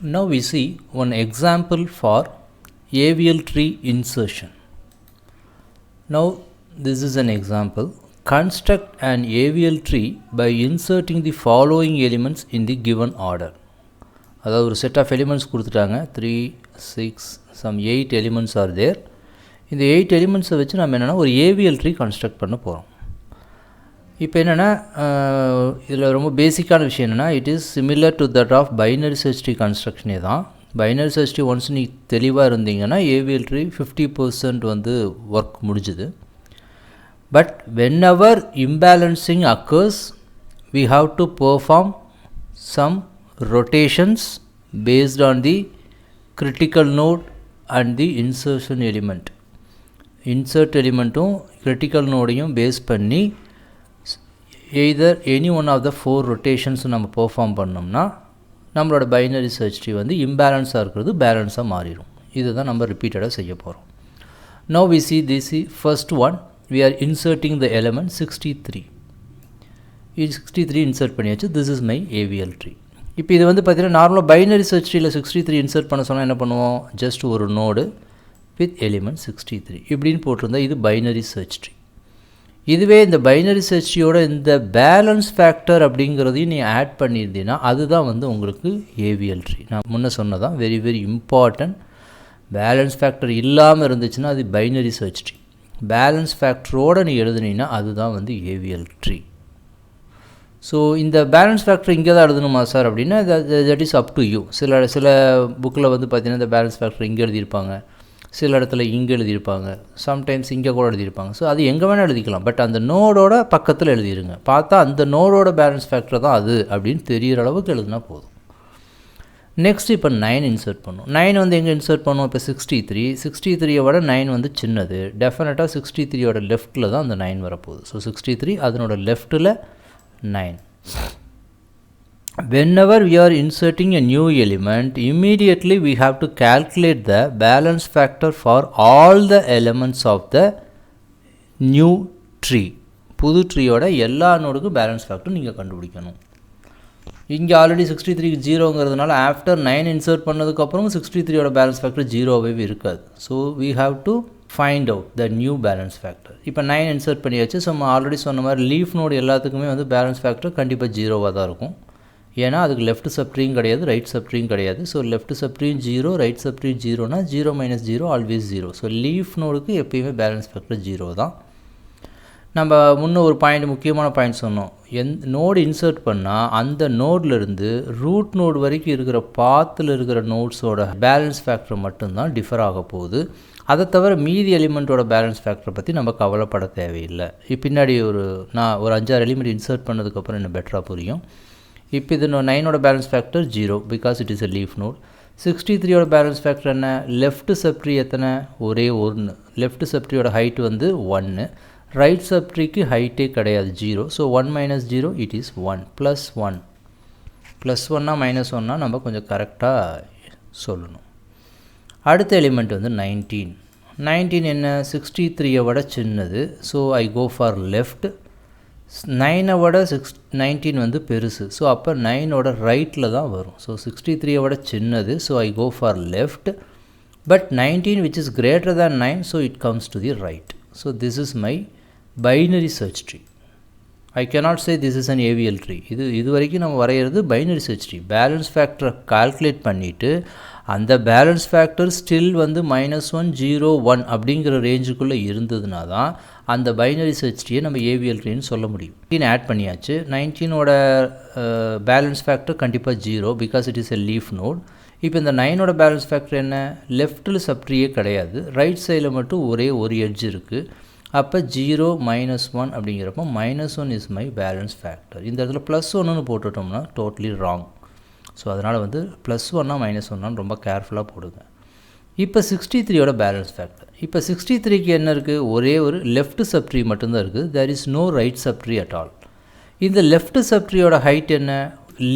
Now we see one example for AVL tree insertion. Now this is an example. Construct an AVL tree by inserting the following elements in the given order. அதாவது ஒரு set of elements கொடுத்துட்டாங்க 3, 6, some 8 elements are there. இந்த 8 elements வச்சு நம்ம என்னென்னா ஒரு AVL tree construct பண்ண போகிறோம். இப்போ என்னென்னா இதில் ரொம்ப பேசிக்கான விஷயம் என்னென்னா it is similar to that of binary search tree கன்ஸ்ட்ரக்ஷனே தான். பைனரி சர்ச் ட்ரீ ஒன்ஸ் நீ தெளிவாக இருந்தீங்கன்னா AVL tree 50% வந்து ஒர்க் முடிஞ்சுது. But when ever imbalancing occurs we have to perform some rotations based on the critical node and the insertion element. Insert elementum critical nodeயும் pass பண்ணி either any one of the 4 rotations நம்ம perform பண்ணோம்னா நம்மளோட binary search tree வந்து இம்பேலன்ஸாக இருக்கிறது பேலன்ஸாக மாறிடும். இதை தான் நம்ம ரிப்பீட்டடாக செய்ய போகிறோம். Now we see this first one, we are inserting the element 63. 63 insert பண்ணியாச்சு. This is my AVL tree. இப்போ இது வந்து பார்த்தீங்கன்னா நார்மலாக பைனரி சர்ச் ட்ரீயில் 63 இன்சர்ட் பண்ண சொன்னால் என்ன பண்ணுவோம், ஜஸ்ட் ஒரு நோடு வித் எலிமெண்ட் 63 இப்படின்னு போட்டிருந்தா இது பைனரி சர்ச் ட்ரீ. இதுவே இந்த பைனரி சர்ச் ட்ரீயோட இந்த பேலன்ஸ் ஃபேக்டர் அப்படிங்கிறதையும் நீ ஆட் பண்ணியிருந்தீங்கன்னா அதுதான் வந்து உங்களுக்கு AVL tree. நான் முன்ன சொன்னதான் very very important. Balance factor இல்லாமல் இருந்துச்சுன்னா அது பைனரி சர்ச் ட்ரீ. பேலன்ஸ் ஃபேக்டரோடு நீ எழுதுனீங்கன்னா அதுதான் வந்து AVL tree. ஸோ இந்த பேலன்ஸ் ஃபேக்டர் இங்கே தான் எழுதணுமா சார் அப்படின்னா that is up to you. சில புக்கில் வந்து பார்த்தீங்கன்னா இந்த பேலன்ஸ் ஃபேக்டர் இங்கே எழுதியிருப்பாங்க, சில இடத்துல இங்கே எழுதியிருப்பாங்க, சம்டைம்ஸ் இங்கே கூட எழுதியிருப்பாங்க. ஸோ அது எங்கே வேணால் எழுதிக்கலாம், பட் அந்த நோடோட பக்கத்தில் எழுதிருங்க. பார்த்தா அந்த நோடோட பேலன்ஸ் ஃபேக்டர் தான் அது அப்படின்னு தெரிகிற அளவுக்கு எழுதுனா போதும். நெக்ஸ்ட் இப்போ 9 இன்சர்ட் பண்ணும். 9 வந்து எங்கே இன்சர்ட் பண்ணுவோம், இப்போ 63 விட 9 வந்து சின்னது. டெஃபினட்டாக 63யோட லெஃப்ட்டில் தான் அந்த 9 வரப்போகுது. ஸோ 63 அதனோட லெஃப்ட்டில் 9. Whenever we are inserting a new element, immediately we have to calculate the balance factor for all the elements of the new tree. புது ட்ரீயோட எல்லா நோடுக்கும் பேலன்ஸ் ஃபேக்டர் நீங்கள் கண்டுபிடிக்கணும். இங்கே ஆல்ரெடி 63க்கு 0ங்கிறதுனால ஆஃப்டர் 9 இன்சர்ட் பண்ணதுக்கப்புறம் 63யோட பேலன்ஸ் ஃபேக்டர் 0வே இருக்காது. So we have to find out the new balance factor. இப்போ 9 insert பண்ணியாச்சு. So நம்ம ஆல்ரெடி சொன்ன மாதிரி லீஃப் நோடு எல்லாத்துக்குமே வந்து பேலன்ஸ் ஃபேக்டர் கண்டிப்பாக 0வாக தான் இருக்கும். ஏன்னா அதுக்கு லெஃப்ட் சப்ட்ரீயும் கிடையாது, ரைட் சப்ட்ரீயும் கிடையாது. ஸோ லெஃப்ட் சப்ட்ரீயும் 0, ரைட் சப்ட்ரீயும் 0னா 0 - 0 ஆல்வேஸ் 0. ஸோ லீஃப் நோடுக்கு எப்பயுமே பேலன்ஸ் ஃபேக்டர் 0 தான். நம்ம முன்ன ஒரு முக்கியமான பாயிண்ட் சொன்னோம். நோடு இன்சர்ட் பண்ணால் அந்த நோட்லேருந்து ரூட் நோடு வரைக்கும் இருக்கிற பாத்தில் இருக்கிற நோட்ஸோட பேலன்ஸ் ஃபேக்டர் மட்டும்தான் டிஃபர் ஆக போகுது. அதை தவிர மீதி எலிமெண்ட்டோட பேலன்ஸ் ஃபேக்டரை பற்றி நம்ம கவலைப்பட தேவையில்லை. பின்னாடி நான் ஒரு 5-6 எலிமெண்ட் இன்சர்ட் பண்ணதுக்கப்புறம் இன்னும் பெட்டராக புரியும். இப்போ இது 9ஓட balance factor 0 because it is a leaf node. 63யோட பேலன்ஸ் ஃபேக்டர் என்ன, லெஃப்ட் சப்ட்ரீ எத்தனை, ஒரே 1. லெஃப்ட் சப்ட்ரீயோட ஹைட் வந்து 1, ரைட் சப்ட்ரீக்கு ஹைட்டே கிடையாது 0. So 1 - 0 it is 1 + 1. +1னா -1னா நம்ம கொஞ்சம் கரெக்டாக சொல்லணும். அடுத்த எலிமெண்ட் வந்து 19. 19 என்ன, 63யை விட சின்னது. So I go for left. 9ஐ விட 19 வந்து பெருசு. ஸோ அப்போ 9ஓட ரைட்டில் தான் வரும். ஸோ 63யை விட சின்னது. So I go for left. But 19 which is greater than 9, so it comes to the right. So this is my binary search tree. I cannot say this is an AVL tree. இது வரைக்கும் நம்ம வரைகிறது binary search tree. Balance ஃபேக்டரை calculate பண்ணிவிட்டு அந்த balance factor still வந்து -1, 0, 1 அப்படிங்கிற ரேஞ்சுக்குள்ளே இருந்ததுனா தான் அந்த பைனரி சர்ச் ட்ரீயை நம்ம AVL ட்ரீன்னு சொல்ல முடியும். 19 ஆட் பண்ணியாச்சு. 19ஓட பேலன்ஸ் ஃபேக்டர் கண்டிப்பாக 0 because it is a leaf node. இப்போ இந்த 9ஓட பேலன்ஸ் ஃபேக்டர் என்ன, லெஃப்ட்டில் சப்ட்ரீயே கிடையாது, ரைட் சைடில் மட்டும் ஒரே ஒரு எட்ஜ் இருக்குது. அப்போ 0 - 1 அப்படிங்கிறப்போ -1 இஸ் மை பேலன்ஸ் ஃபேக்டர். இந்த இடத்துல +1ன்னு போட்டுட்டோம்னா டோட்டலி ராங். ஸோ அதனால் வந்து +1னா -1னான்னு ரொம்ப கேர்ஃபுல்லாக போடுங்க. இப்போ 63யோட பேலன்ஸ் ஃபேக்டர். இப்போ 63க்கு என்ன இருக்குது, ஒரே ஒரு லெஃப்ட் சப்ட்ரீ மட்டும்தான் இருக்குது. There is no right subtree at all. இந்த லெஃப்ட் சப்ட்ரீயோட ஹைட் என்ன,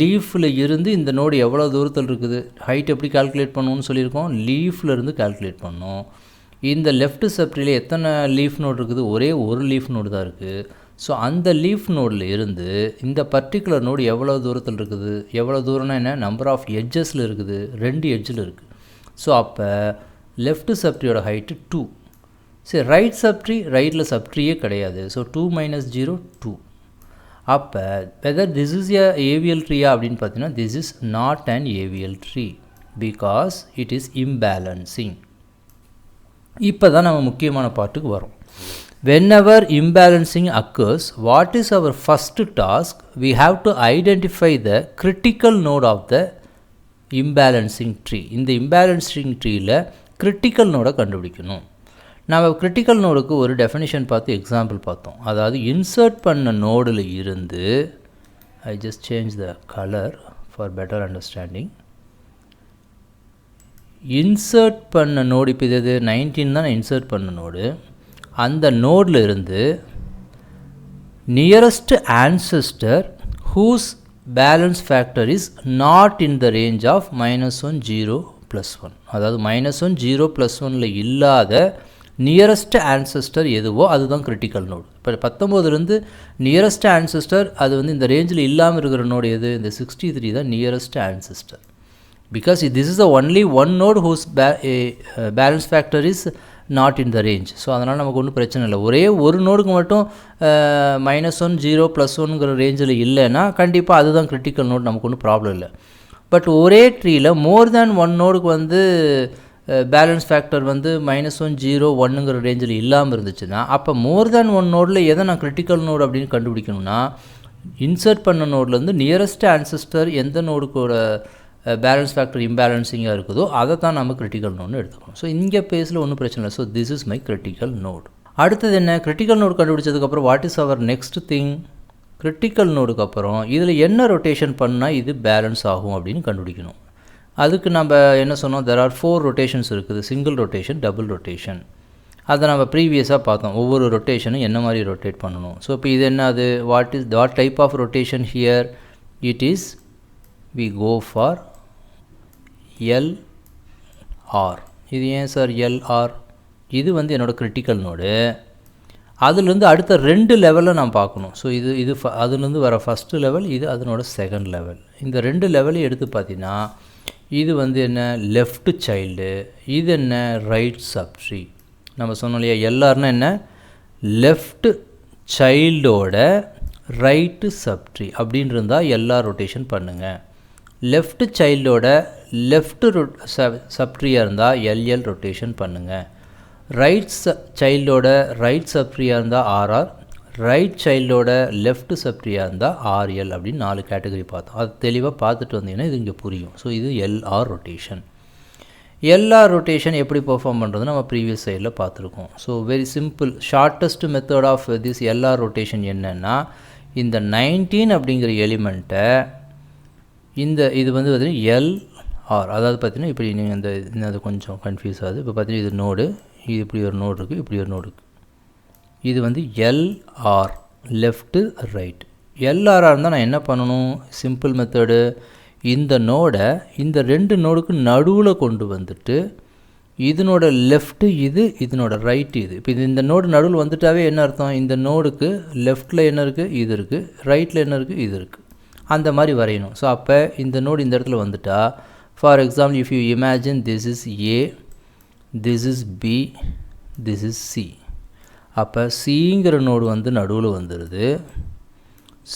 லீஃபில் இருந்து இந்த நோடு எவ்வளோ தூரத்தில் இருக்குது, ஹைட் எப்படி கால்குலேட் பண்ணணும்னு சொல்லியிருக்கோம், லீஃபில் இருந்து கால்குலேட் பண்ணோம். இந்த லெஃப்ட் சப்ட்ரீல எத்தனை லீஃப் நோடு இருக்குது, ஒரே ஒரு லீஃப் நோடு தான் இருக்குது. ஸோ அந்த லீஃப் நோடில் இருந்து இந்த பர்டிகுலர் நோடு எவ்வளோ தூரத்தில் இருக்குது, எவ்வளோ தூரம்னா என்ன, நம்பர் ஆஃப் எட்ஜஸில் இருக்குது, 2 எட்ஜில் இருக்குது. ஸோ அப்போ லெஃப்ட் சப்ட்ரியோட ஹைட்டு 2. சரி, ரைட் சப்ட்ரி, ரைட்டில் சப்ட்ரியே கிடையாது. ஸோ 2 - 0 2. அப்போ whether this is a AVL ட்ரீயா அப்படின்னு பார்த்தீங்கன்னா this is not an AVL tree because it is imbalancing. இப்போ தான் நம்ம முக்கியமான பார்ட்டுக்கு வரோம். Whenever imbalancing occurs, what is our first task? We have to identify the critical node of the imbalancing tree. இந்த imbalancing treeல critical node கண்டுபிடிக்கணும். நாம் critical nodeக்கு ஒரு definition பார்த்து example பார்த்தோம். அதாவது insert பண்ண நோடில் இருந்து, I just change the color for better understanding. insert பண்ண நோடு, இப்போ இது 19 தான் insert பண்ண நோடு. அந்த நோடில் இருந்து nearest ancestor whose balance factor is not in the range of -1 0 +1. அதாவது -1 0 +1 இல்லாத நியரஸ்ட் ஆன்செஸ்டர் எதுவோ அதுதான் கிரிட்டிக்கல் நோடு. இப்போ 19லேருந்து நியரஸ்ட் ஆன்செஸ்டர் அது வந்து இந்த ரேஞ்சில் இல்லாமல் இருக்கிற நோடு எது, இந்த 63 தான் nearest ancestor. because this is the only one node whose balance factor is not in the range. So அதனால் நமக்கு ஒன்றும் பிரச்சனை இல்லை. ஒரே ஒரு நோடுக்கு மட்டும் -1 0 +1ங்கிற ரேஞ்சில் இல்லைன்னா கண்டிப்பாக அதுதான் கிரிட்டிக்கல் நோட், நமக்கு ஒன்றும் ப்ராப்ளம் இல்லை. பட் ஒரே ட்ரீயில் மோர் தேன் ஒன் நோடுக்கு வந்து பேலன்ஸ் ஃபேக்டர் வந்து -1 0 1ங்கிற ரேஞ்சில் இல்லாமல் இருந்துச்சுன்னா அப்போ மோர் தேன் ஒன் நோடில் எதை நான் கிரிட்டிக்கல் நோடு அப்படின்னு கண்டுபிடிக்கணும்னா இன்சர்ட் பண்ண நோட்லேருந்து நியரஸ்ட் ஆன்செஸ்டர் எந்த நோடுக்கோட பேலன்ஸ் ஃபேக்டர் இம்பேலன்சிங்காக இருக்குதோ அதை தான் நம்ம கிரிட்டிக்கல் நோட்னு எடுத்துக்கணும். ஸோ இங்கே பேஸில் ஒன்றும் பிரச்சனை இல்லை. So this is my critical node. அடுத்தது என்ன, கிரிட்டிக்கல் நோடு கண்டுபிடிச்சதுக்கப்புறம் what is our next thing, critical நோடுக்கு அப்புறம் இதில் என்ன ரொட்டேஷன் பண்ணால் இது பேலன்ஸ் ஆகும் அப்படின்னு கண்டுபிடிக்கணும். அதுக்கு நம்ம என்ன சொன்னோம், தெர் ஆர் 4 ரொட்டேஷன்ஸ் இருக்குது, சிங்கிள் ரொட்டேஷன், டபுள் ரொட்டேஷன். அதை நம்ம ப்ரீவியஸாக பார்த்தோம், ஒவ்வொரு ரொட்டேஷனும் என்ன மாதிரி ரொட்டேட் பண்ணணும். ஸோ இப்போ இது என்ன, அது what type of rotation here, it is we go for LR. இது ஏன் சார் LR, இது வந்து என்னோடய கிரிட்டிக்கல் நோடு. அதுலேருந்து அடுத்த 2 லெவலில் நான் பார்க்கணும். ஸோ இது அதுலேருந்து வர ஃபஸ்ட்டு லெவல், இது அதனோட செகண்ட் லெவல். இந்த 2 லெவலையும் எடுத்து பார்த்தீங்கன்னா இது வந்து என்ன, லெஃப்ட் சைல்டு, இது என்ன, ரைட் சப்ட்ரீ. நம்ம சொன்னோம் இல்லையா, LRனா என்ன, லெஃப்ட் சைல்டோட ரைட்டு சப்ட்ரீ அப்படின்னு இருந்தால் LR ரொட்டேஷன் பண்ணுங்கள். லெஃப்ட் சைல்டோட லெஃப்ட் சப்ட்ரியாக இருந்தால் LL ரொட்டேஷன் பண்ணுங்கள். ரைட் சைல்டோட ரைட் சப்ட்ரியாக இருந்தால் RR, ரைட் சைல்டோட லெஃப்ட் சப்ட்ரியாக இருந்தால் RL அப்படின்னு 4 கேட்டகரி பார்த்தோம். அது தெளிவாக பார்த்துட்டு வந்தீங்கன்னா இது இங்கே புரியும். ஸோ இது LR ரொட்டேஷன். LR ரொட்டேஷன் எப்படி பெர்ஃபார்ம் பண்ணுறது நம்ம ப்ரீவியஸ் சைடில் பார்த்துருக்கோம். So very simple, shortest method of this LR rotation என்னென்னா, இந்த 19 அப்படிங்கிற எலிமெண்ட்டை இது வந்து பார்த்தீங்கன்னா LR, அதாவது பார்த்தீங்கன்னா இப்படி நீங்கள் அது கொஞ்சம் கன்ஃபியூஸ் ஆகுது. இப்போ பார்த்தீங்கன்னா இது நோடு, இது இப்படி ஒரு நோடு இருக்குது, இப்படி ஒரு நோடு இருக்குது. இது வந்து LR, லெஃப்ட்டு ரைட். LRஆ இருந்தால் நான் என்ன பண்ணணும், சிம்பிள் மெத்தடு, இந்த நோடை இந்த 2 நோடுக்கு நடுவில் கொண்டு வந்துட்டு இதனோட லெஃப்ட்டு இது, இதனோட ரைட்டு இது. இப்போ இந்த நோடு நடுவில் வந்துட்டாவே என்ன அர்த்தம், இந்த நோடுக்கு லெஃப்ட்டில் என்ன இருக்குது, இது இருக்குது, ரைட்டில் என்ன இருக்குது, இது இருக்குது, அந்த மாதிரி வரையணும். ஸோ அப்போ இந்த நோடு இந்த இடத்துல வந்துட்டா, for example if you imagine this is A, this is B, this is C. அப்போ சிங்கிற நோடு வந்து நடுவில் வந்துடுது.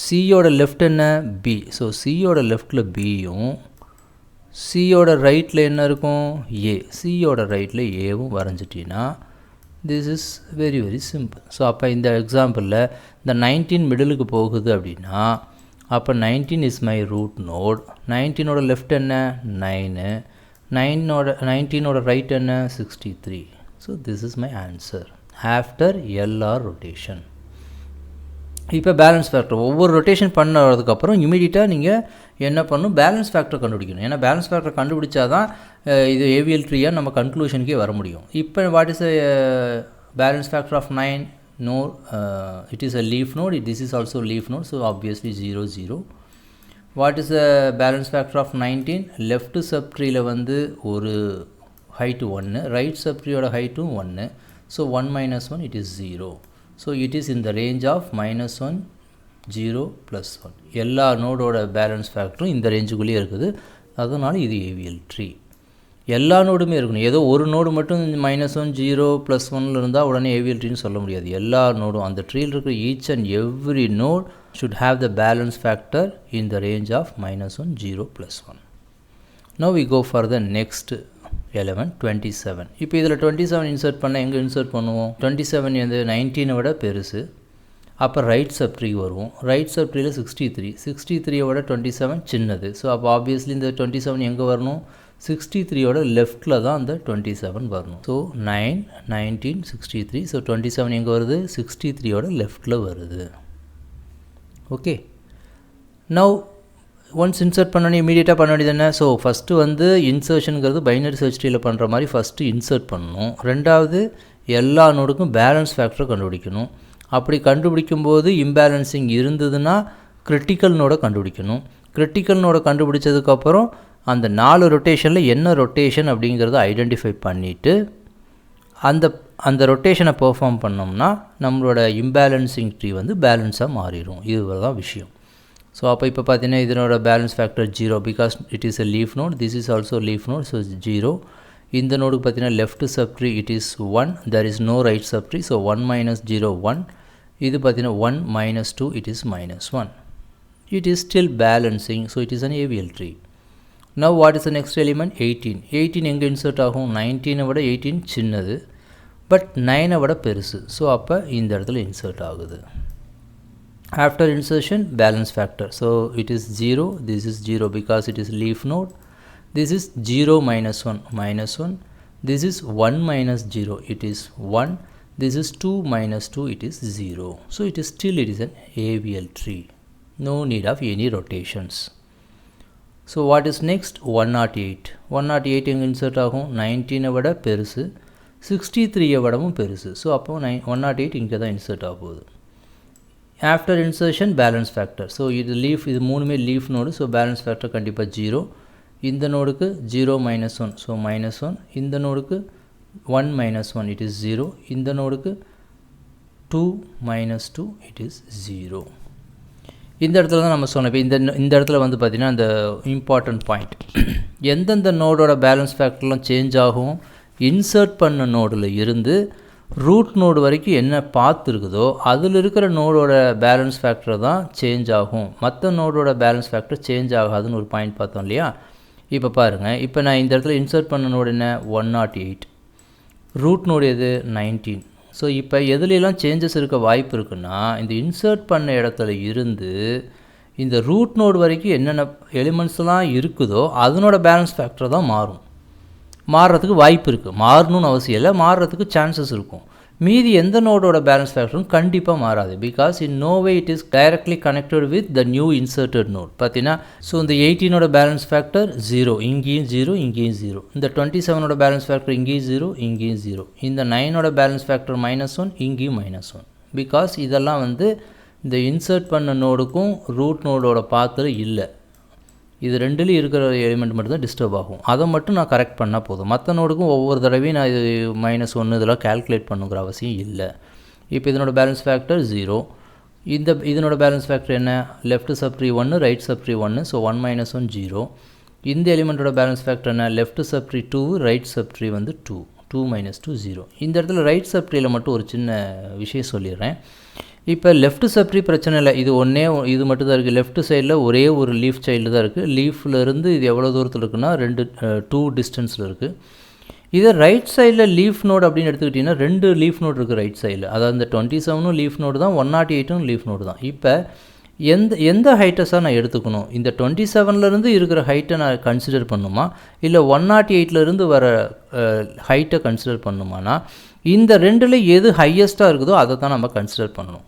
சியோட லெஃப்ட் என்ன, B. ஸோ சியோட லெஃப்டில் பியும், சியோட ரைட்டில் என்ன இருக்கும், A. சியோட ரைட்டில் ஏவும் வரைஞ்சிட்டிங்கன்னா this is very very simple. So அப்போ இந்த எக்ஸாம்பிளில் இந்த 19 மிடிலுக்கு போகுது அப்படின்னா அப்போ 19 இஸ் மை ரூட் நோட். 19ஓட லெஃப்ட் என்ன 9, 19ஓட ரைட் என்ன 63. So this is my answer after LR rotation. இப்போ பேலன்ஸ் ஃபேக்டர் ஒவ்வொரு ரொட்டேஷன் பண்ணதுக்கப்புறம் இமீடியட்டாக நீங்கள் என்ன பண்ணணும், பேலன்ஸ் ஃபேக்டர் கண்டுபிடிக்கணும். ஏன்னா பேலன்ஸ் ஃபேக்டர் கண்டுபிடிச்சா தான் இது ஏவியல் ட்ரீயாக நம்ம கன்க்ளூஷனுக்கே வர முடியும். இப்போ what is balance factor of 9? No, it is a leaf node. This is also leaf node, so obviously 0 0. What is the balance factor of 19? Left subtree la vandu oru height 1, right subtree oda height 1, so 1 minus 1 it is 0. So it is in the range of -1, 0, +1. எல்லா நோடோட balance ஃபேக்டரும் இந்த ரேஞ்சுக்குள்ளேயே இருக்குது. அதனால இது AVL tree. எல்லா நோடுமே இருக்கணும். ஏதோ ஒரு node மட்டும் -1, 0, +1 இருந்தால் உடனே ஏவிஎல் ட்ரீன்னு சொல்ல முடியாது. எல்லா நோடும் அந்த ட்ரீயில் இருக்கிற each and every node should have the balance factor in the range of -1, 0, +1. Now we go for the next element 27. இப்போ இதில் 27 இன்சர்ட் பண்ண எங்கே இன்சர்ட் பண்ணுவோம்? 27 வந்து 19 விட பெருசு. அப்போ ரைட் சப்ட்ரீ வருவோம். ரைட் சப்ட்ரீயில் 63 விட 27 சின்னது. ஸோ அப்போ ஆப்வியஸ்லி இந்த 27 எங்கே வரணும்? 63யோட லெஃப்டில் தான் அந்த 27 வரணும். ஸோ 9, 19, 63. ஸோ 27 எங்கே வருது? 63யோட லெஃப்டில் வருது. ஓகே. நவ் ஒன்ஸ் இன்சர்ட் பண்ணணும் இமீடியட்டாக பண்ண வேண்டியது என்ன? ஸோ ஃபஸ்ட்டு வந்து இன்சர்ஷனுங்கிறது பைனரி சர்ச் ட்ரீயில் பண்ணுற மாதிரி ஃபஸ்ட்டு இன்சர்ட் பண்ணணும். ரெண்டாவது எல்லா நோடுக்கும் பேலன்ஸ் ஃபேக்டரை கண்டுபிடிக்கணும். அப்படி கண்டுபிடிக்கும்போது இம்பேலன்சிங் இருந்ததுன்னா கிரிட்டிக்கல் நோடை கண்டுபிடிக்கணும். கிரிட்டிக்கல் நோடை கண்டுபிடிச்சதுக்கப்புறம் அந்த 4 ரொட்டேஷனில் என்ன ரொட்டேஷன் அப்படிங்கிறத ஐடென்டிஃபை பண்ணிவிட்டு அந்த ரொட்டேஷனை பெர்ஃபார்ம் பண்ணோம்னா நம்மளோட இம்பேலன்சிங் ட்ரீ வந்து பேலன்ஸாக மாறிடும். இது தான் விஷயம். ஸோ அப்போ இப்போ பார்த்தீங்கன்னா இதனோட balance factor 0 because it is a leaf node. This is also leaf node. So 0. இந்த நோடுக்கு பார்த்தீங்கன்னா left subtree it is 1. There is no right subtree. So 1 - 0, 1. இது பார்த்தீங்கன்னா 1 - 2 it is -1. It is still balancing. So it is an AVL tree. Now what is the next element? 18. 18 எங்கே insert ஆகும்? 19 விட 18 சின்னது, but 9 விட பெருசு. ஸோ அப்போ இந்த இடத்துல இன்சர்ட் ஆகுது. After insertion balance factor. So it is 0. This is 0 because it is leaf node. This is 0 - 1, -1. This is 1 - 0, it is 1. This is 2 - 2, it is 0. So it is still it is an AVL tree. No need of any rotations. So what is next? 108. 108 எங்கே insert ஆகும்? 19 விட பெருசு, 63 விடவும் பெருசு. So அப்போ 108 இங்கே தான் insert ஆக போகுது. After insertion balance factor. So இது மூணுமே leaf node. So balance factor கண்டிப்பாக 0. இந்த நோடுக்கு 0 - 1, ஸோ -1. இந்த நோடுக்கு 1 - 1, இட் இஸ் 0. இந்த நோடுக்கு 2 - 2, இட் இஸ் 0. இந்த இடத்துல தான் நம்ம சொன்னோம். இப்போ இந்த இடத்துல வந்து பார்த்திங்கன்னா அந்த இம்பார்ட்டன்ட் பாயிண்ட், எந்தெந்த நோடோட பேலன்ஸ் ஃபேக்டர்லாம் சேஞ்ச் ஆகும்? இன்சர்ட் பண்ண நோடில் இருந்து ரூட் நோடு வரைக்கும் என்ன பாத் இருக்குதோ அதில் இருக்கிற நோடோட பேலன்ஸ் ஃபேக்டர் தான் சேஞ்ச் ஆகும். மற்ற நோடோட பேலன்ஸ் ஃபேக்டர் சேஞ்ச் ஆகாதுன்னு ஒரு பாயிண்ட் பார்த்தோம் இல்லையா? இப்போ பாருங்கள், இப்போ நான் இந்த இடத்துல இன்சர்ட் பண்ண நோடு என்ன? 108. ரூட் நோடு எது? 19. ஸோ இப்போ எதுலாம் சேஞ்சஸ் இருக்க வாய்ப்பு இருக்குன்னா, இந்த இன்சர்ட் பண்ண இடத்துல இருந்து இந்த ரூட் நோடு வரைக்கும் என்னென்ன எலிமெண்ட்ஸ்லாம் இருக்குதோ அதனோட பேலன்ஸ் ஃபேக்டர் தான் மாறுறதுக்கு வாய்ப்பு இருக்குது. மாறணும்னு அவசியம் இல்லை, மாறுறதுக்கு சான்சஸ் இருக்கும். மீதி எந்த நோடோட பேலன்ஸ் ஃபேக்டரும் கண்டிப்பாக மாறாது. Because in no way it is directly connected with the new inserted node. பார்த்தீங்கன்னா ஸோ இந்த 18ஓட பேலன்ஸ் ஃபேக்டர் 0, இங்கேயும் 0, இங்கேயும் 0. இந்த 27ஓட பேலன்ஸ் ஃபேக்டர் இங்கேயும் 0, இங்கேயும் 0. இந்த 9ஓட பேலன்ஸ் ஃபேக்டர் -1, இங்கேயும் -1. பிகாஸ் இதெல்லாம் வந்து இந்த இன்சர்ட் பண்ண நோடுக்கும் ரூட் நோடோட பாத்தில் இல்லை. இது ரெண்டுலேயும் இருக்கிற எலிமெண்ட் மட்டும் தான் டிஸ்டர்ப் ஆகும். அதை மட்டும் நான் கரெக்ட் பண்ணால் போதும். மற்ற நோடுக்கும் ஒவ்வொரு தடவையும் நான் இது -1 இதெல்லாம் கால்குலேட் பண்ணுங்கிற அவசியம் இல்லை. இப்போ இதனோட பேலன்ஸ் ஃபேக்டர் 0. இதனோட பேலன்ஸ் ஃபேக்டர் என்ன? Left subtree 1, right subtree 1. So 1 - 1, 0. இந்த எலிமெண்ட்டோட பேலன்ஸ் ஃபேக்டர் என்ன? லெஃப்ட் சப்ட்ரீ 2, ரைட் சப்ட்ரீ வந்து 2. 2 - 2, 0. இந்த இடத்துல ரைட் சப்ட்ரீயில் மட்டும் ஒரு சின்ன விஷயம் சொல்லிடுறேன். இப்போ லெஃப்ட் சப்ட்ரீ பிரச்சனை இல்லை, இது மட்டும் தான் இருக்குது. லெஃப்ட் சைடில் ஒரே ஒரு லீஃப் சைல்டு தான் இருக்குது. லீஃபில் இருந்து இது எவ்வளோ தூரத்தில் இருக்குன்னா 2 டிஸ்டன்ஸில் இருக்குது. இதே ரைட் சைடில் லீஃப் நோடு அப்படின்னு எடுத்துக்கிட்டிங்கன்னா 2 லீஃப் நோடு இருக்குது ரைட் சைடில். அதாவது இந்த 27ம் லீஃப் நோடு தான், 108ம் லீஃப் நோடு தான். இப்போ எந்த ஹைட்டஸாக நான் எடுத்துக்கணும்? இந்த 27லேருந்து இருக்கிற ஹைட்டை நான் கன்சிடர் பண்ணுமா, இல்லை 108லேருந்து வர ஹைட்டை கன்சிடர் பண்ணுமானா, இந்த ரெண்டில் எது ஹையஸ்ட்டாக இருக்குதோ அதை தான் நம்ம கன்சிடர் பண்ணணும்.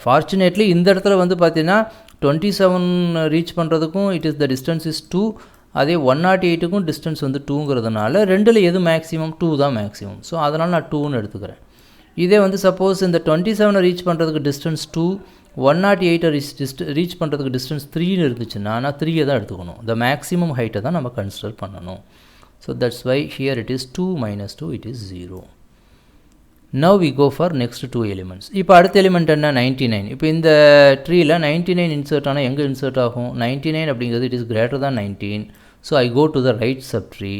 ஃபார்ச்சுனேட்லி இந்த இடத்துல வந்து பார்த்தீங்கன்னா 27 ரீச் பண்ணுறதுக்கும் it is the distance is 2. அதே 108க்கும் டிஸ்டன்ஸ் வந்து 2ங்கிறதுனால ரெண்டில் எது மேக்ஸிமம்? 2 தான் மேக்ஸிமம். ஸோ அதனால் நான் 2ன்னு எடுத்துக்கிறேன். இதே வந்து சப்போஸ் இந்த 27 ரீச் பண்ணுறதுக்கு டிஸ்டன்ஸ் 2, 108 ரீச் பண்ணுறதுக்கு டிஸ்டன்ஸ் 3ன்னு இருந்துச்சுன்னா நான் 3 தான் எடுத்துக்கணும். த மேக்ஸிமம் ஹைட்டை தான் நம்ம கன்சிடர் பண்ணணும். So that's why here it is 2 - 2, it is 0. Now we go for next two elements. இப்போ அடுத்த எலிமெண்ட் என்ன 99. இப்போ இந்த ட்ரீல 99 இன்சர்ட் ஆனால் எங்கே இன்சர்ட் ஆகும்? 99 அப்படிங்கிறது இட் இஸ் கிரேட்டர் தான் 19. So I go to the right sub tree.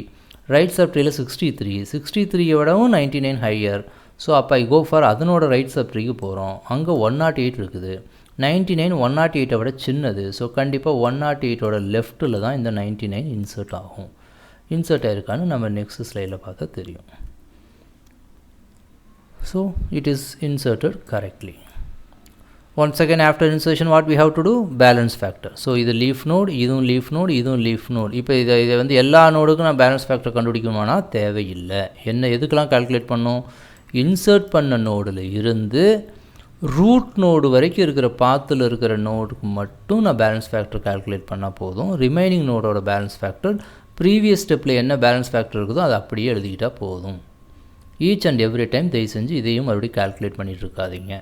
Right sub ட்ரீல 63. 63 விடவும் 99 ஹையர். ஸோ அப்போ ஐ கோ ஃபார் அதனோட ரைட் சப் ட்ரீக்கு போகிறோம். அங்கே 108 இருக்குது. 99 108 விட சின்னது. ஸோ கண்டிப்பாக 108ஓட லெஃப்ட்டில் தான் இந்த 99 இன்சர்ட் ஆகும். இன்சர்ட் ஆயிருக்கான்னு நம்ம நெக்ஸ்ட் ஸ்லைடில் பார்த்தா தெரியும். So it is inserted correctly. Once again after insertion what we have to do? Balance factor. So இது leaf node, இதுவும் leaf node, இதுவும் leaf node. இப்போ இதை வந்து எல்லா நோடுக்கும் நான் பேலன்ஸ் ஃபேக்டர் கண்டுபிடிக்கணுமானா தேவையில்லை. என்ன எதுக்கெல்லாம் கால்குலேட் பண்ணணும்? இன்சர்ட் பண்ண நோடில் இருந்து ரூட் நோடு வரைக்கும் இருக்கிற பாத்தில் இருக்கிற நோடுக்கு மட்டும் நான் பேலன்ஸ் ஃபேக்டர் கால்குலேட் பண்ணால் போதும். ரிமைனிங் நோடோட பேலன்ஸ் ஃபேக்டர் ப்ரீவியஸ் ஸ்டெப்பில் என்ன பேலன்ஸ் ஃபேக்டர் இருக்குதோ அதை அப்படியே எழுதிக்கிட்டால் போதும். ஈச் அண்ட் எவ்ரி டைம் தயவு செஞ்சு இதையும் மறுபடியும் கால்குலேட் பண்ணிகிட்டு இருக்காதிங்க.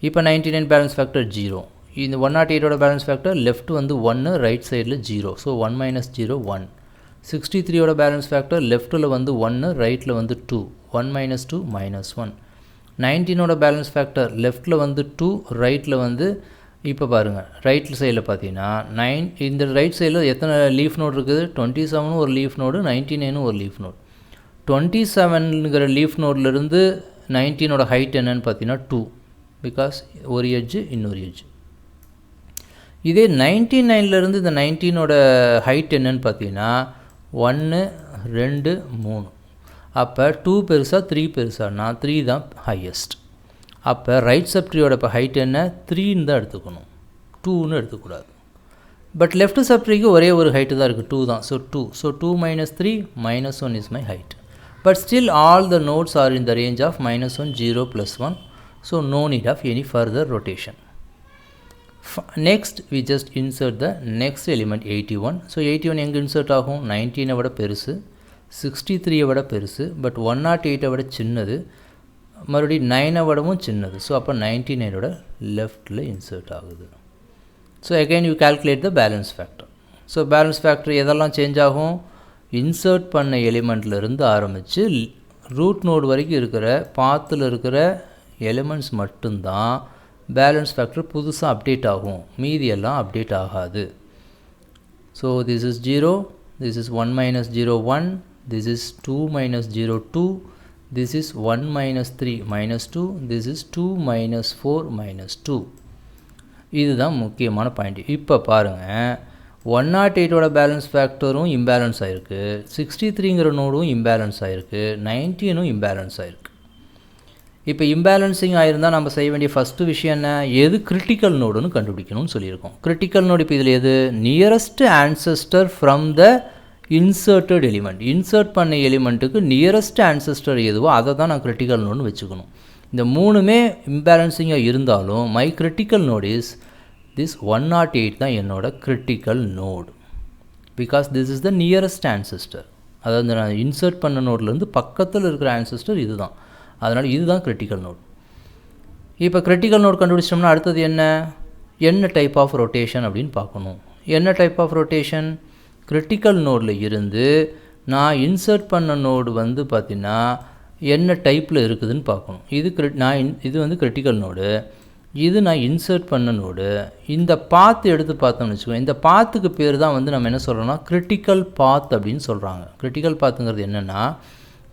இப்போ 99 பேலன்ஸ் ஃபேக்டர் 0. இந்த 108ஓட பேலன்ஸ் ஃபேக்டர் லெஃப்ட் வந்து 1, ரைட் சைடில் 0. So 1 minus 0 1. 63ஓட பேலன்ஸ் ஃபேக்டர் லெஃப்ட்டில் வந்து 1, ரைட்டில் வந்து 2. 1 மைனஸ் 2 மைனஸ் 1. 19ஓட பேலன்ஸ் ஃபேக்டர் லெஃப்ட்டில் வந்து 2, ரைட்டில் வந்து இப்போ பாருங்கள் ரைட் சைடில் பார்த்தீங்கன்னா 9. இந்த ரைட் சைடில் எத்தனை லீஃப் நோடு இருக்குது? 27 ஒரு லீஃப் நோடு, 99 ஒரு லீஃப் நோடு. 27ங்கிற லீஃப் நோட்லேருந்து 19ஓட ஹைட் என்னன்னு பார்த்தீங்கன்னா 2, பிகாஸ் ஒரு எட்ஜு இன்னொரு எட்ஜு. இதே 99லேருந்து இந்த 19ஓட ஹைட் என்னன்னு பார்த்தீங்கன்னா 1 2 3. அப்போ 2 பெருசா 3 பெருசானா 3 தான் ஹையஸ்ட். அப்போ ரைட் சப்ட்ரியோட இப்போ ஹைட் என்ன? 3ன்னு தான் எடுத்துக்கணும், 2ன்னு எடுத்துக்கூடாது. பட் லெஃப்ட் சப்ட்ரிக்கு ஒரே ஒரு ஹைட்டு தான் இருக்குது, 2 தான். So 2. So 2 minus 3 minus 1 is my height. But still all the nodes are in the range of -1 0 plus 1. So no need of any further rotation. Next we just insert the next element 81. So 81 எங்கே insert ஆகும்? 19 விட பெருசு, 63 விட பெருசு, but 108 விட சின்னது, மறுபடியும் 9 விடவும் சின்னது. ஸோ அப்போ 99ஓட லெஃப்டில் இன்சர்ட் ஆகுது. So again you calculate the balance factor. So balance factor எதெல்லாம் சேஞ்ச் ஆகும்? இன்சர்ட் பண்ண எலிமெண்ட்லேருந்து ஆரம்பித்து ரூட் நோடு வரைக்கும் இருக்கிற பாத்தில் இருக்கிற எலிமெண்ட்ஸ் மட்டும்தான் பேலன்ஸ் ஃபேக்டர் புதுசாக அப்டேட் ஆகும், மீதி எல்லாம் அப்டேட் ஆகாது. So this is 0, this is 1 minus 0 1, this is 2 minus 0 2, this is 1 minus 3 minus 2, this is 2 minus 4 minus 2. இதுதான் முக்கியமான பாயிண்ட். இப்போ பாருங்கள் 108ஓட பேலன்ஸ் ஃபேக்டரும் இம்பேலன்ஸ் ஆகிருக்கு, 63ங்கிற நோடும் இம்பேலன்ஸ் ஆகிருக்கு, 19ம் இம்பேலன்ஸ் ஆகிருக்கு. இப்போ இம்பேலன்சிங் ஆகிருந்தால் நம்ம செய்ய வேண்டிய ஃபஸ்ட்டு விஷயம் என்ன? எது கிரிட்டிக்கல் நோடுன்னு கண்டுபிடிக்கணும்னு சொல்லியிருக்கோம். கிரிட்டிக்கல் நோடு இப்போ இதில் எது? Nearest ancestor from the inserted element. Insert பண்ண எலிமெண்ட்டுக்கு நியரஸ்ட் ஆன்செஸ்டர் எதுவோ அதை தான் நான் கிரிட்டிக்கல் நோடுன்னு வச்சுக்கணும். இந்த மூணுமே இம்பேலன்சிங்காக இருந்தாலும் my critical node is this 108 தான் என்னோட critical node, because this is the nearest ancestor. அதாவது நான் இன்சர்ட் பண்ண நோட்லேருந்து பக்கத்தில் இருக்கிற ஆன்செஸ்டர் இது தான், அதனால் இதுதான் கிரிட்டிக்கல் நோடு. இப்போ கிரிட்டிக்கல் நோடு கண்டுபிடிச்சோம்னா அடுத்தது என்ன டைப் ஆஃப் ரொட்டேஷன் அப்படின்னு பார்க்கணும். என்ன டைப் ஆஃப் ரொட்டேஷன்? கிரிட்டிக்கல் நோடில் இருந்து நான் இன்சர்ட் பண்ண நோடு வந்து பார்த்திங்கன்னா என்ன டைப்பில் இருக்குதுன்னு பார்க்கணும். இது வந்து கிரிட்டிக்கல் நோடு, இது நான் இன்சர்ட் பண்ண நோடு. இந்த பாத் எடுத்து பார்த்தோம்னு வச்சுக்கோங்க, இந்த பாத்துக்கு பேர் தான் வந்து நம்ம என்ன சொல்கிறோம்னா கிரிட்டிக்கல் பாத் அப்படின்னு சொல்கிறாங்க. கிரிட்டிக்கல் பாத்துங்கிறது என்னென்னா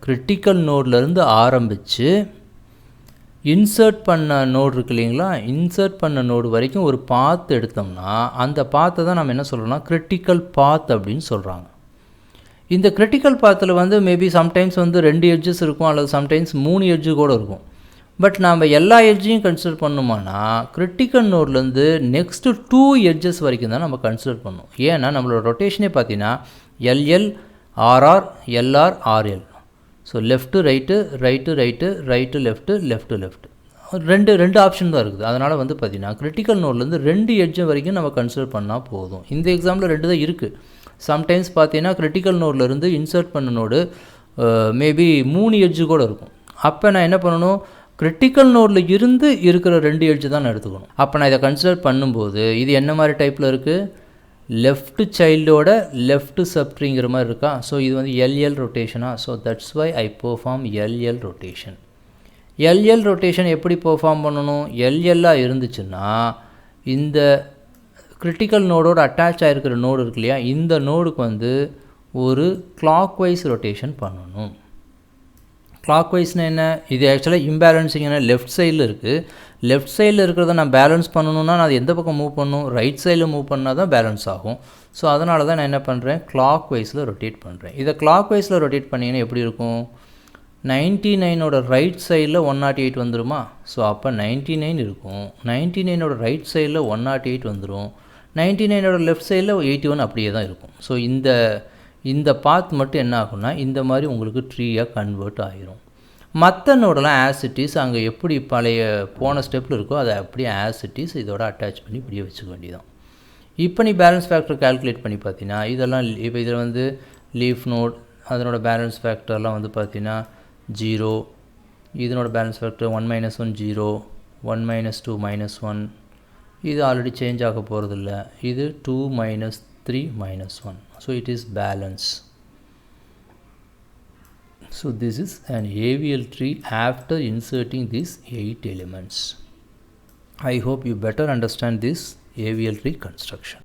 கிரிட்டிக்கல் நோட்லேருந்து ஆரம்பித்து இன்சர்ட் பண்ண நோடு இருக்கு இல்லைங்களா, இன்சர்ட் பண்ண நோடு வரைக்கும் ஒரு பாத் எடுத்தோம்னா அந்த பாத்தை தான் நம்ம என்ன சொல்கிறோம்னா கிரிட்டிக்கல் பாத் அப்படின்னு சொல்கிறாங்க. இந்த கிரிட்டிக்கல் பாத்தில் வந்து மேபி சம்டைம்ஸ் வந்து 2 எட்ஜஸ் இருக்கும், அல்லது சம்டைம்ஸ் 3 எட்ஜு கூட இருக்கும். பட் நாம் எல்லா எட்ஜையும் கன்சிடர் பண்ணோம்னா கிரிட்டிக்கல் நோட்லேருந்து நெக்ஸ்ட்டு 2 எட்ஜஸ் வரைக்கும் தான் நம்ம கன்சிடர் பண்ணணும். ஏன்னா நம்மளோட ரொட்டேஷனே பார்த்தீங்கன்னா LL RR LR RL. So left right right right right left left left ரெண்டு ஆப்ஷன் தான் இருக்குது. அதனால் வந்து பார்த்திங்கன்னா கிரிட்டிக்கல் நோட்லேருந்து 2 எட்ஜு வரைக்கும் நம்ம கன்சிடர் பண்ணால் போதும். இந்த எக்ஸாம்பிள் 2 தான் இருக்குது. சம்டைம்ஸ் பார்த்தீங்கன்னா கிரிட்டிக்கல் நோட்லேருந்து இன்சர்ட் பண்ண நோடு மேபி 3 எட்ஜு கூட இருக்கும். அப்போ நான் என்ன பண்ணணும்? கிரிட்டிக்கல் நோடில் இருந்து இருக்கிற 2 எட்ஜு தான் நான் எடுத்துக்கணும். அப்போ நான் இதை கன்சிடர் பண்ணும்போது இது என்ன மாதிரி டைப்பில் இருக்குது? லெஃப்ட் சைல்டோட லெஃப்ட் சப்ட்ரிங்கிற மாதிரி இருக்கா. ஸோ இது வந்து எல்எல் ரொட்டேஷனா. So that's why I perform LL rotation. LL rotation எப்படி பெர்ஃபார்ம் பண்ணணும்? எல்எல்லாக இருந்துச்சுன்னா இந்த கிரிட்டிக்கல் நோடோடு அட்டாச் ஆகிருக்கிற நோடு இருக்கு இல்லையா, இந்த நோடுக்கு வந்து ஒரு கிளாக் வைஸ் ரொட்டேஷன் பண்ணணும். கிளாக் வைஸ்னால் என்ன? இது ஆக்சுவலாக இம்பேலன்சிங் என்ன, லெஃப்ட் சைடில் இருக்குது. லெஃப்ட் சைடில் இருக்கிறத நான் பேலன்ஸ் பண்ணணுன்னா நான் அது எந்த பக்கம் மூவ் பண்ணணும்? ரைட் சைடில் மூவ் பண்ணால் தான் பேலன்ஸ் ஆகும். ஸோ அதனால தான் நான் என்ன பண்ணுறேன், கிளாக் வைஸில் ரொட்டேட் பண்ணுறேன். இதை கிளாக் வைஸில் ரொட்டேட் பண்ணிங்கன்னா எப்படி இருக்கும்? 99ஓட ரைட் சைடில் 108 வந்துடுமா? ஸோ அப்போ 99 இருக்கும். 99ஓட ரைட் சைடில் 108 வந்துடும். 99ஓட லெஃப்ட் சைடில் 81 அப்படியே தான் இருக்கும். ஸோ இந்த பாத் மட்டும் என்ன ஆகும்னா இந்த மாதிரி உங்களுக்கு ட்ரீயாக கன்வெர்ட் ஆகிரும். மற்ற நோடெல்லாம் ஆசிட்டிஸ் அங்கே எப்படி பழைய போன ஸ்டெப்பில் இருக்கோ அதை அப்படியே ஆசிட்டிஸ் இதோட அட்டாச் பண்ணி இப்படியே வச்சுக்க வேண்டியதான். இப்போ நீ பேலன்ஸ் ஃபேக்டர் கால்குலேட் பண்ணி பார்த்தீங்கன்னா இதெல்லாம் இப்போ இதில் வந்து லீஃப் நோட் அதனோட பேலன்ஸ் ஃபேக்டர்லாம் வந்து பார்த்தீங்கன்னா 0, இதனோட பேலன்ஸ் ஃபேக்டர் 1 - 1 0, 1 - 2 -1, இது ஆல்ரெடி சேஞ்ச் ஆக போகிறதில்ல. இது 2 - 3 -1. So it is balance. So this is an AVL tree after inserting these 8 elements. I hope you better understand this AVL tree construction.